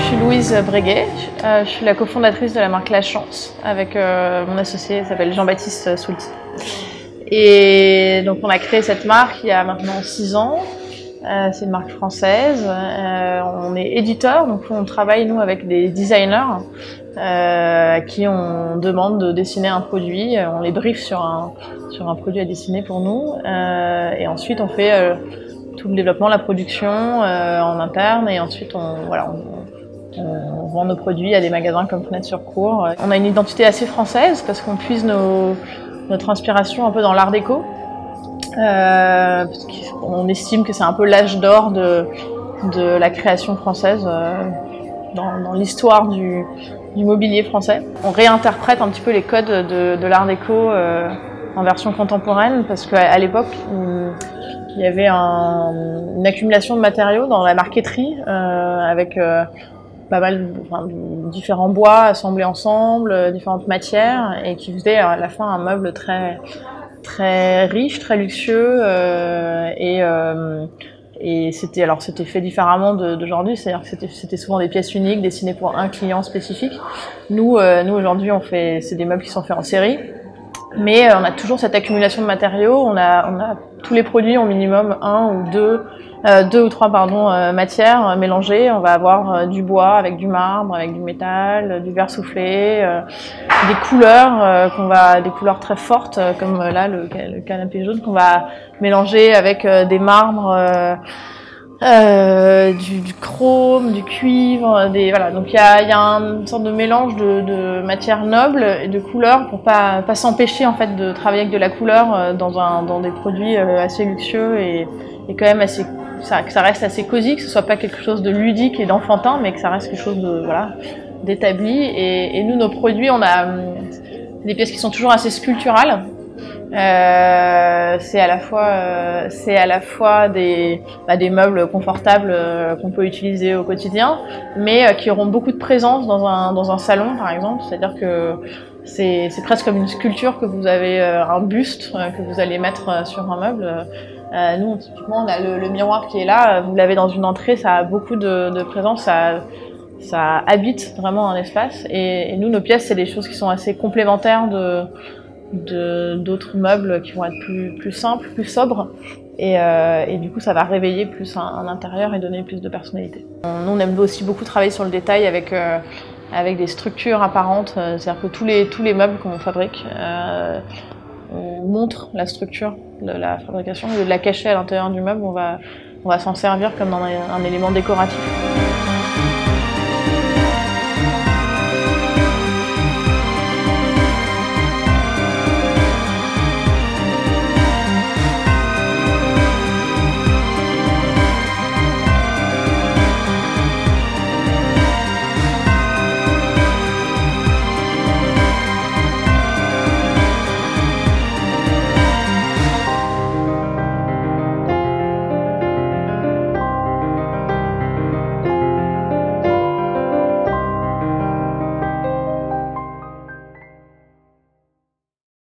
suis Louise Breguet, je suis la cofondatrice de la marque La Chance avec mon associé qui s'appelle Jean-Baptiste Soulti. Et donc on a créé cette marque il y a maintenant 6 ans, c'est une marque française, on est éditeur, donc on travaille nous avec des designers qui on demande de dessiner un produit, on les brief sur un produit à dessiner pour nous et ensuite on fait tout le développement, la production en interne et ensuite on vend nos produits à des magasins comme Fenêtre sur Cour. On a une identité assez française parce qu'on puise notre inspiration un peu dans l'art déco. Parce qu'on estime que c'est un peu l'âge d'or de la création française dans l'histoire du mobilier français. On réinterprète un petit peu les codes de l'art déco en version contemporaine parce qu'à l'époque, il y avait une accumulation de matériaux dans la marqueterie avec pas mal de différents bois assemblés ensemble, différentes matières et qui faisait à la fin un meuble très riche, très luxueux et c'était fait différemment d'aujourd'hui, c'est-à-dire que c'était souvent des pièces uniques dessinées pour un client spécifique. Nous aujourd'hui c'est des meubles qui sont faits en série. Mais on a toujours cette accumulation de matériaux. On a tous les produits ont minimum deux ou trois matières mélangées. On va avoir du bois avec du marbre, avec du métal, du verre soufflé, des couleurs des couleurs très fortes comme là le canapé jaune qu'on va mélanger avec des marbres. Du chrome, du cuivre, voilà. Donc il y a une sorte de mélange de matières nobles et de couleurs pour pas s'empêcher en fait de travailler avec de la couleur dans des produits assez luxueux et quand même que ça reste assez cosy, que ce soit pas quelque chose de ludique et d'enfantin, mais que ça reste quelque chose d'établi. Et nous, nos produits, on a des pièces qui sont toujours assez sculpturales. C'est à la fois des meubles confortables qu'on peut utiliser au quotidien, mais qui auront beaucoup de présence dans un salon par exemple, c'est-à-dire que c'est presque comme une sculpture que vous avez un buste que vous allez mettre sur un meuble. Nous typiquement on a le miroir qui est là, vous l'avez dans une entrée, ça a beaucoup de présence, ça habite vraiment un espace et nous nos pièces c'est des choses qui sont assez complémentaires d'autres meubles qui vont être plus simples, plus sobres et du coup ça va réveiller plus un intérieur et donner plus de personnalité. Nous on aime aussi beaucoup travailler sur le détail avec des structures apparentes, c'est-à-dire que tous les meubles qu'on fabrique montrent la structure de la fabrication, au lieu de la cacher à l'intérieur du meuble, on va s'en servir comme dans un élément décoratif.